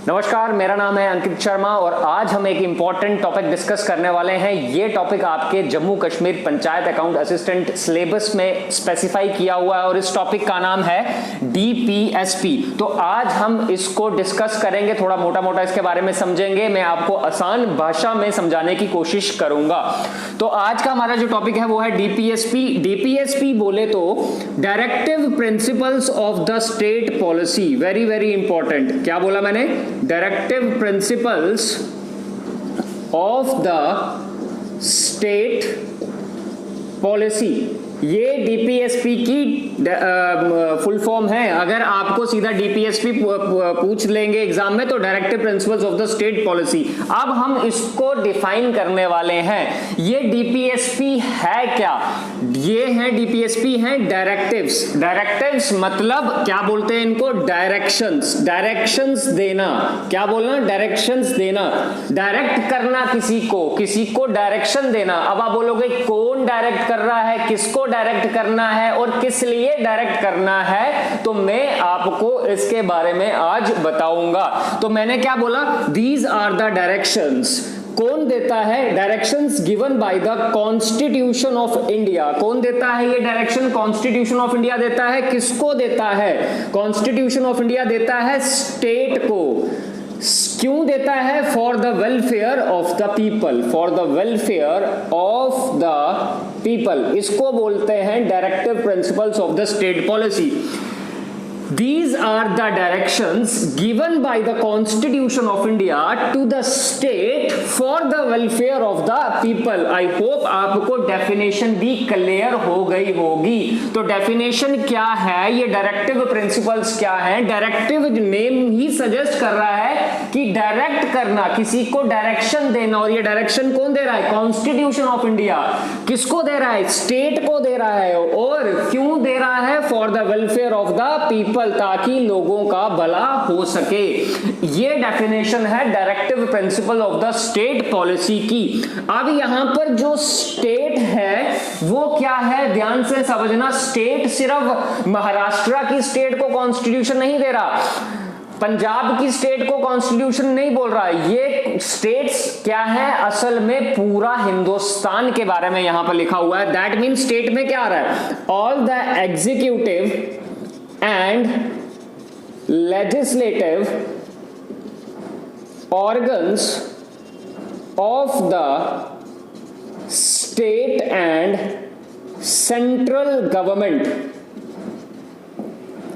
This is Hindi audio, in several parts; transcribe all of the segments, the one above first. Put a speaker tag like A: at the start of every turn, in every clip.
A: नमस्कार, मेरा नाम है अंकित शर्मा और आज हम एक इंपॉर्टेंट टॉपिक डिस्कस करने वाले हैं। ये टॉपिक आपके Jammu Kashmir panchayat account assistant syllabus में स्पेसिफाई किया हुआ है और इस टॉपिक का नाम है डीपीएसपी। तो आज हम इसको डिस्कस करेंगे, थोड़ा मोटा मोटा इसके बारे में समझेंगे। मैं आपको आसान भाषा में समझाने की कोशिश करूंगा। तो आज का हमारा जो टॉपिक है वो है डीपीएसपी। डीपीएसपी बोले तो directive principles of the state policy. Very very important. क्या बोला मैंने? Directive principles of the state policy. ये डीपीएसपी की फुल फॉर्म है। अगर आपको सीधा डीपीएसपी पूछ लेंगे एग्जाम में तो directive principles of the state policy. अब हम इसको डिफाइन करने वाले हैं। ये डीपीएसपी है क्या? ये है डीपीएसपी है डायरेक्टिव्स। डायरेक्टिव्स मतलब क्या बोलते हैं इनको? डायरेक्शंस। डायरेक्शंस देना। क्या बोलना? डायरेक्शंस देना। डायरेक्ट करना किसी को डायरेक्शन देना। अब आप बोलोगे कौन डायरेक्ट कर रहा है, किसको डायरेक्ट करना है और किस लिए डायरेक्ट करना है, तो मैं आपको इसके बारे में आज बताऊंगा। तो मैंने क्या बोला? These are the directions. कौन देता है? Directions given by the constitution of India. कौन देता है ये डायरेक्शन? कॉन्स्टिट्यूशन ऑफ इंडिया देता है। किसको देता है? कॉन्स्टिट्यूशन ऑफ इंडिया देता है स्टेट को। क्यों देता है? For the welfare of the people. For the welfare of the people, इसको बोलते हैं directive principles of the state policy. These are the directions given by the Constitution of India to the state for the welfare of the people. I hope आपको डेफिनेशन भी क्लियर हो गई होगी। तो डेफिनेशन क्या है? ये डायरेक्टिव प्रिंसिपल्स क्या है? डायरेक्टिव नेम ही सजेस्ट कर रहा है कि डायरेक्ट करना, किसी को डायरेक्शन देना। और ये डायरेक्शन कौन दे रहा है? Constitution of India. किसको दे रहा है? स्टेट को दे रहा है। और क्यों दे रहा है? For the welfare of the people, ताकि लोगों का भला हो सके। ये डेफिनेशन है directive principle of the state policy की। अब यहां पर जो स्टेट है वो क्या है? ध्यान से समझना। स्टेट सिर्फ महाराष्ट्र की स्टेट को कॉन्स्टिट्यूशन नहीं दे रहा, पंजाब की स्टेट को कॉन्स्टिट्यूशन नहीं बोल रहा है। ये स्टेट्स क्या है? असल में पूरा हिंदुस्तान के बारे में यहां पर लिखा हुआ है। दैट मीन स्टेट में क्या आ रहा है? All the executive and legislative organs of the state and central government,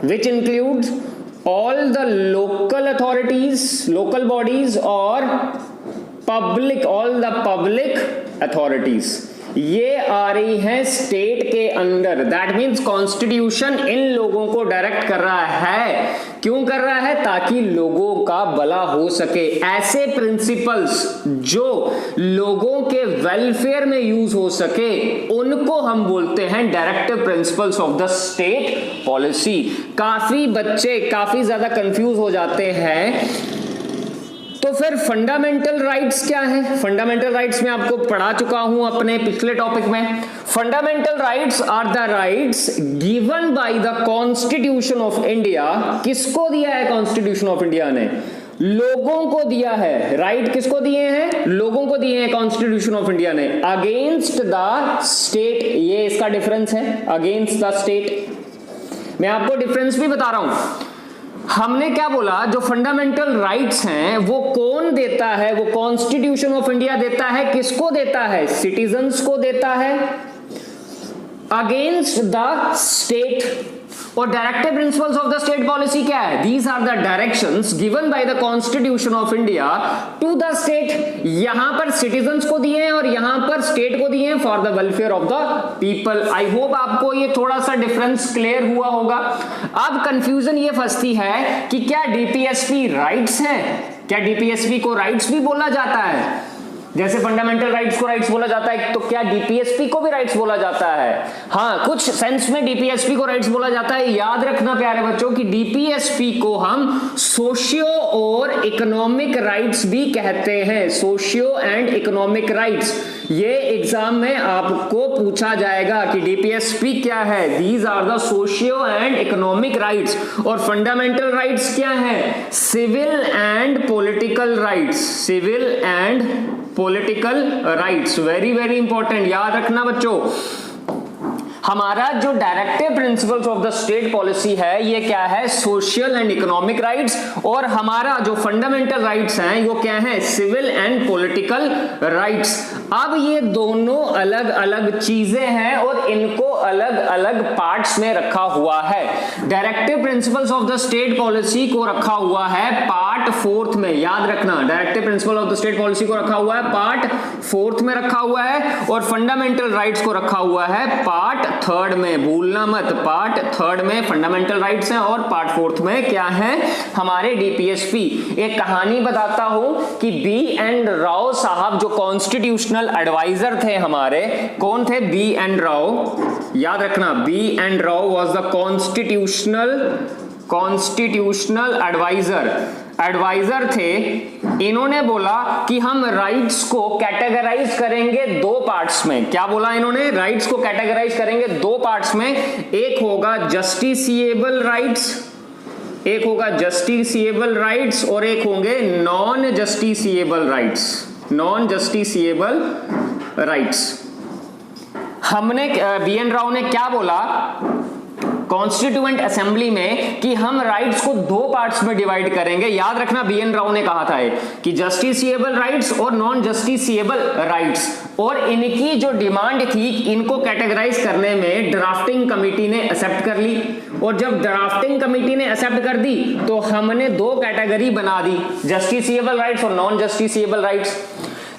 A: which includes all the local authorities, local bodies or public, all the public authorities, ये आ रही है स्टेट के अंदर। दैट मीन्स कॉन्स्टिट्यूशन इन लोगों को डायरेक्ट कर रहा है। क्यों कर रहा है? ताकि लोगों का भला हो सके। ऐसे प्रिंसिपल्स जो लोगों के वेलफेयर में यूज हो सके उनको हम बोलते हैं directive principles of the state policy. काफी बच्चे काफी ज्यादा कंफ्यूज हो जाते हैं। तो फिर फंडामेंटल राइट्स क्या है? फंडामेंटल राइट्स में आपको पढ़ा चुका हूं अपने पिछले टॉपिक में। Fundamental rights are the rights given by the constitution of India. किसको दिया है कॉन्स्टिट्यूशन ऑफ इंडिया ने? लोगों को दिया है। राइट किसको दिए हैं? लोगों को दिए हैं कॉन्स्टिट्यूशन ऑफ इंडिया ने। अगेंस्ट द स्टेट, ये इसका डिफरेंस है। अगेंस्ट द स्टेट, मैं आपको डिफरेंस भी बता रहा हूं। हमने क्या बोला? जो फंडामेंटल राइट्स हैं वो कौन देता है? वो कॉन्स्टिट्यूशन ऑफ इंडिया देता है। किसको देता है? सिटीजन्स को देता है अगेंस्ट द स्टेट। और directive principles of the state policy क्या है? These are the directions given by the constitution of India to the state. यहां पर सिटीजन्स को दिए हैं और यहां पर स्टेट को दिए हैं for the welfare of the people. I hope आपको ये थोड़ा सा डिफरेंस क्लियर हुआ होगा। अब कंफ्यूजन ये फंसती है कि क्या डीपीएसपी राइट्स है? क्या डीपीएसपी को राइट्स भी बोला जाता है? जैसे फंडामेंटल राइट्स को राइट्स बोला जाता है, तो क्या डीपीएसपी को भी राइट्स बोला जाता है? हाँ, कुछ सेंस में डीपीएसपी को राइट्स बोला जाता है। याद रखना प्यारे बच्चों कि डीपीएसपी को हम सोशियो और इकोनॉमिक राइट्स भी कहते हैं। सोशियो एंड इकोनॉमिक राइट्स, ये एग्जाम में आपको पूछा जाएगा कि डीपीएसपी क्या है। These are the socio and economic rights. और फंडामेंटल राइट्स क्या है? Civil and political rights. Civil and political rights, very very important, याद रखना बच्चों। हमारा जो directive principles of the state policy है, ये क्या है? Social and economic rights. और हमारा जो फंडामेंटल राइट्स हैं, वो क्या है? Civil and political rights. अब ये दोनों अलग अलग चीजें हैं और इनको अलग अलग पार्ट्स में रखा हुआ है। Directive principles of the state policy को रखा हुआ है पार्ट 4 में, याद रखना। Directive principle of the state policy को रखा हुआ है पार्ट 4 में रखा हुआ है, और फंडामेंटल राइट्स को रखा हुआ है पार्ट 3 में। भूलना मत, पार्ट 3 में फंडामेंटल राइट्स हैं और पार्ट 4 में क्या है? हमारे डीपीएसपी। एक कहानी बताता हूं कि B.N. राव साहब जो कॉन्स्टिट्यूशनल एडवाइजर थे हमारे, कौन थे? B.N. राव, याद रखना। B.N. Rao was the constitutional adviser थे। इन्होंने बोला कि हम राइट्स को कैटेगराइज करेंगे 2 पार्ट्स में। क्या बोला इन्होंने? राइट्स को कैटेगराइज करेंगे 2 पार्ट्स में। एक होगा जस्टिसिएबल राइट्स, एक होगा जस्टिसिएबल राइट्स, और एक होंगे non justiciable rights. Non justiciable rights. हमने B.N. राव ने क्या बोला कॉन्स्टिट्यूएंट असेंबली में कि हम राइट्स को 2 पार्ट्स में डिवाइड करेंगे। याद रखना, B.N. राव ने कहा था कि जस्टिसिएबल राइट्स और नॉन जस्टिसिएबल राइट्स। और इनकी जो डिमांड थी, इनको कैटेगराइज करने में ड्राफ्टिंग कमेटी ने एक्सेप्ट कर ली। और जब ड्राफ्टिंग कमेटी ने एक्सेप्ट कर दी, तो हमने 2 कैटेगरी बना दी, जस्टिसिएबल राइट्स और non justiciable rights.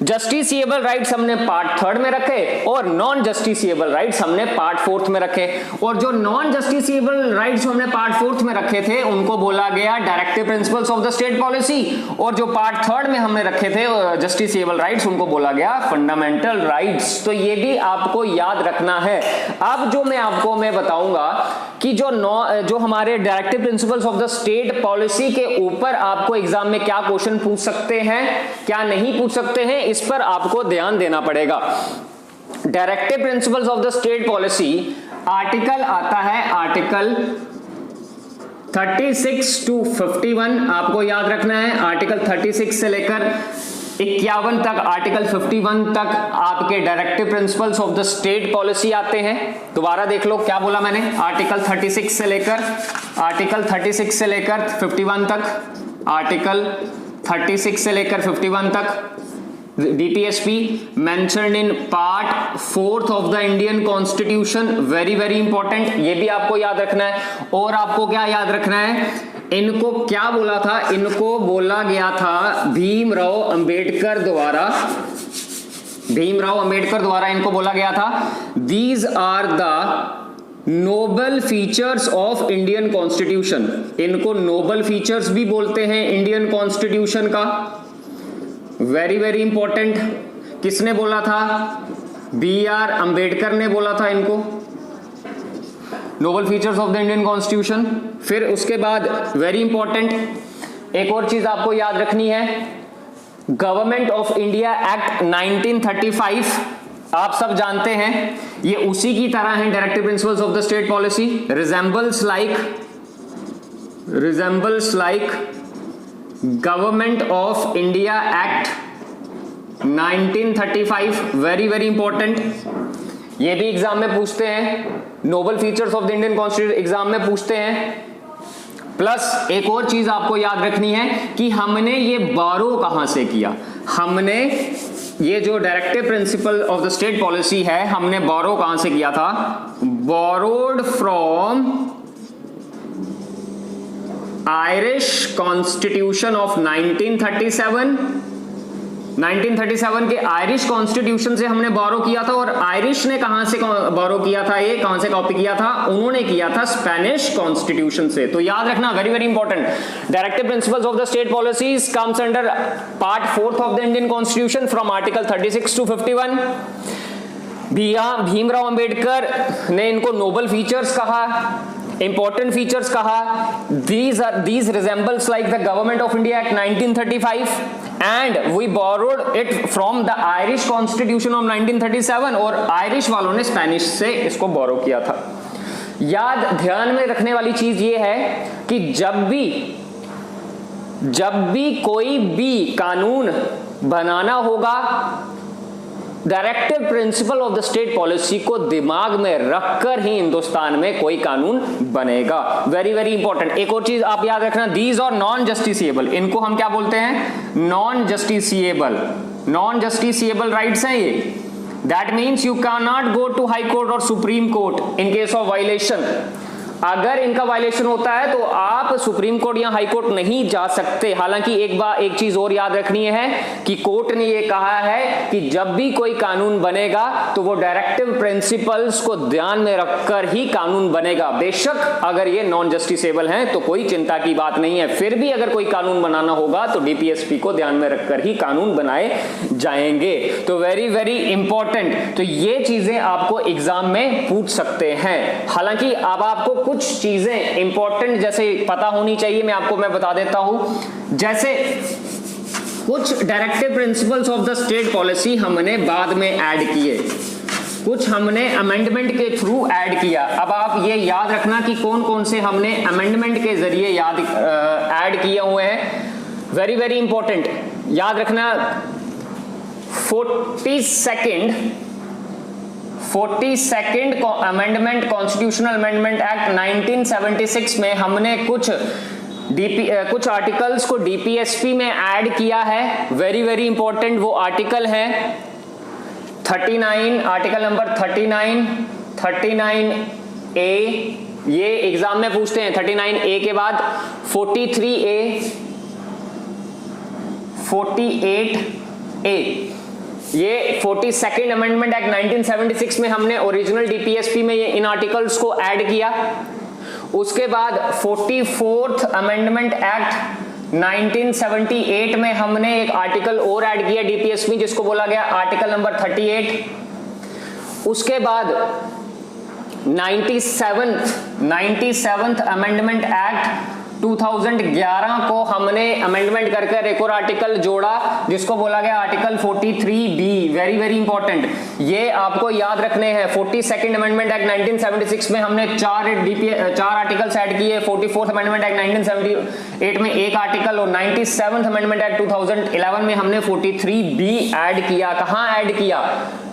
A: Justiciable rights हमने पार्ट 3 में रखे और नॉन जस्टिसिएबल राइट्स हमने पार्ट 4 में रखे। और जो नॉन जस्टिसिएबल राइट्स हमने पार्ट 4 में रखे थे, उनको बोला गया directive principles of the state policy. और जो पार्ट 3 में हमने रखे थे जस्टिसिएबल राइट्स, उनको बोला गया फंडामेंटल राइट्स। तो ये भी आपको याद रखना है। अब जो मैं बताऊंगा कि जो हमारे directive principles of the state policy के ऊपर आपको एग्जाम में क्या क्वेश्चन पूछ सकते हैं, क्या नहीं पूछ सकते हैं, इस पर आपको ध्यान देना पड़ेगा। Directive principles of the state policy, article आता है आर्टिकल 36 to 51, आपको याद रखना है। आर्टिकल 36 से लेकर 51 तक, आर्टिकल 51 तक आपके directive principles of the state policy आते हैं। दोबारा देख लो क्या बोला मैंने, आर्टिकल 36 से लेकर 51 तक, आर्टिकल 36 से लेकर 51 तक DPSP mentioned in part 4 of the Indian constitution, very very important, ये भी आपको याद रखना है। और आपको क्या याद रखना है, इनको क्या बोला था? इनको बोला गया था भीमराव अंबेडकर द्वारा इनको बोला गया था, these are the noble features of Indian constitution. इनको नोबल फीचर्स भी बोलते हैं इंडियन कॉन्स्टिट्यूशन का, वेरी वेरी इंपॉर्टेंट। किसने बोला था? B.R. अंबेडकर ने बोला था इनको, noble features of the Indian constitution. फिर उसके बाद वेरी इंपॉर्टेंट एक और चीज आपको याद रखनी है, गवर्नमेंट ऑफ इंडिया एक्ट 1935, आप सब जानते हैं, ये उसी की तरह है directive principles of the state policy. Resembles like government of India act 1935, very very important, ये भी एग्जाम में पूछते हैं। Noble features of the Indian constitution exam में पूछते हैं। प्लस एक और चीज आपको याद रखनी है कि हमने ये बोरो कहां से किया। हमने ये जो directive principle of the state policy है, हमने बोरो कहां से किया था? Borrowed from Irish constitution of 1937 1937 के आयरिश कॉन्स्टिट्यूशन से हमने बोरो किया था, और आयरिश ने कहां से बोरो किया था, ये कहां से कॉपी किया था, उन्होंने किया था स्पेनिश कॉन्स्टिट्यूशन से। तो याद रखना, very very important, directive principles of the state policies comes under part 4 of the Indian constitution from article 36 to 51। Bhimrao Ambedkar ने इनको नोबल फीचर्स कहा, इंपॉर्टेंट फीचर्स कहा। these resembles like the Government of India Act 1935 and we borrowed it from the Irish Constitution of 1937, और आयरिश वालों ने स्पेनिश से इसको बोरो किया था। याद ध्यान में रखने वाली चीज ये है कि जब भी कोई भी कानून बनाना होगा, directive principle of the state policy को दिमाग में रखकर ही हिंदुस्तान में कोई कानून बनेगा। Very very important. एक और चीज आप याद रखना, दीज और नॉन जस्टिसिएबल, इनको हम क्या बोलते हैं, non justiciable. Non justiciable rights हैं ये। That means you can not go to high court और supreme court in case of violation. अगर इनका वायलेशन होता है तो आप सुप्रीम कोर्ट या हाई कोर्ट नहीं जा सकते। हालांकि एक चीज और याद रखनी है कि कोर्ट ने ये कहा है कि जब भी कोई कानून बनेगा तो वो डायरेक्टिव प्रिंसिपल्स को ध्यान में रखकर ही कानून बनेगा। बेशक अगर ये नॉन जस्टिसेबल हैं तो कोई चिंता की बात नहीं है, फिर भी अगर कोई कानून बनाना होगा तो डीपीएसपी को ध्यान में रखकर ही कानून बनाए जाएंगे। तो वेरी वेरी इंपॉर्टेंट। तो ये चीजें आपको एग्जाम में पूछ सकते हैं। हालांकि अब आपको कुछ चीजें इंपॉर्टेंट जैसे पता होनी चाहिए, मैं बता देता हूं। जैसे कुछ directive principles of the state policy हमने बाद में ऐड किए, कुछ हमने अमेंडमेंट के थ्रू ऐड किया। अब आप ये याद रखना कि कौन कौन से हमने अमेंडमेंट के जरिए ऐड किए हुए हैं। वेरी वेरी इंपॉर्टेंट याद रखना। 42nd amendment, constitutional amendment act 1976 में हमने कुछ आर्टिकल्स को डीपीएसपी में ऐड किया है। वेरी वेरी इंपॉर्टेंट वो आर्टिकल है 39, आर्टिकल नंबर 39A। ये एग्जाम में पूछते हैं। 39A के बाद 43A, 48A। ये 42nd अमेंडमेंट एक्ट 1976 में हमने ओरिजिनल डीपीएसपी में ये इन आर्टिकल्स को ऐड किया। उसके बाद 44th अमेंडमेंट एक्ट 1978 में हमने एक आर्टिकल और ऐड किया डीपीएसपी, जिसको बोला गया आर्टिकल नंबर 38। उसके बाद 97th अमेंडमेंट एक्ट 2011 को हमने अमेंडमेंट कर एक और आर्टिकल जोड़ा जिसको बोला गया article 43B। Very very important, ये आपको याद रखने हैं। 42nd अमेंडमेंट एक्ट 1976 में हमने चार आर्टिकल्स ऐड किए। 44th अमेंडमेंट एक्ट 1978 में एक आर्टिकल, और 97th अमेंडमेंट एक्ट 2011 में हमने 43B ऐड किया। कहां ऐड किया?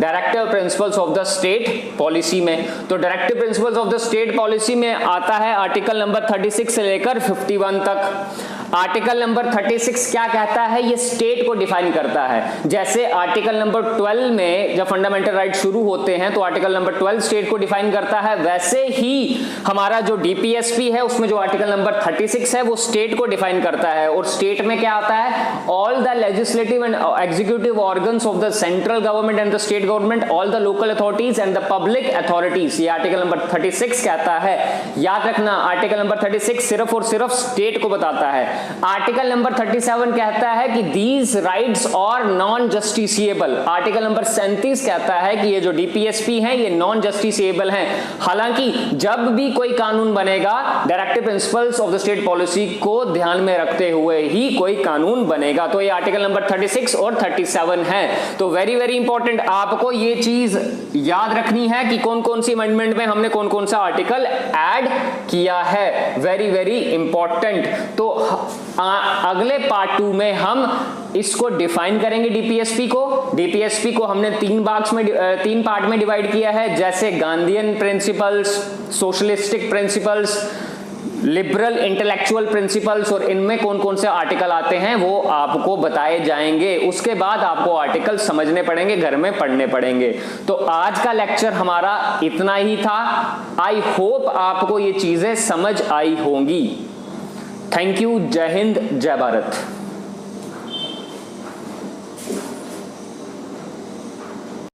A: Directive principles of the state policy में। तो directive principles of the state policy में आता है आर्टिकल नंबर 36 से लेकर 51 तक। आर्टिकल नंबर 36 क्या कहता है? ये स्टेट को डिफाइन करता है। जैसे आर्टिकल नंबर 12 में जब फंडामेंटल राइट शुरू होते हैं तो आर्टिकल नंबर 12 स्टेट को डिफाइन करता है, वैसे ही हमारा जो डीपीएसपी है उसमें जो आर्टिकल नंबर 36 है वो स्टेट को डिफाइन करता है। और स्टेट में क्या आता है? All the legislative and executive organs of the central government and the state government, all the local authorities and the public authorities. ये आर्टिकल नंबर 36 कहता है। याद रखना, आर्टिकल नंबर 36 सिर्फ और सिर्फ स्टेट को बताता है। आर्टिकल नंबर 37 कहता है कि these rights are non justiciable. Article number 37 कहता है कि ये जो डीपीएसपी हैं ये नॉन जस्टिसिएबल हैं। हालांकि जब भी कोई कानून बनेगा directive principles of the state policy को ध्यान में रखते हुए ही कोई कानून बनेगा। तो ये आर्टिकल नंबर 36 और 37 है। तो वेरी वेरी इंपॉर्टेंट, आपको ये चीज याद रखनी है कि कौन कौन सी अमेंडमेंट में हमने कौन कौन सा आर्टिकल ऐड किया है। Very very important. तो अगले पार्ट 2 में हम इसको डिफाइन करेंगे डीपीएसपी को। डीपीएसपी को हमने तीन पार्ट में डिवाइड किया है, जैसे Gandhian principles, socialistic principles, liberal intellectual principles, और इनमें कौन कौन से आर्टिकल आते हैं वो आपको बताए जाएंगे। उसके बाद आपको आर्टिकल समझने पड़ेंगे, घर में पढ़ने पड़ेंगे। तो आज का लेक्चर हमारा इतना ही था। आई होप आपको ये चीजें समझ आई होंगी। Thank you. जय हिंद, जय भारत।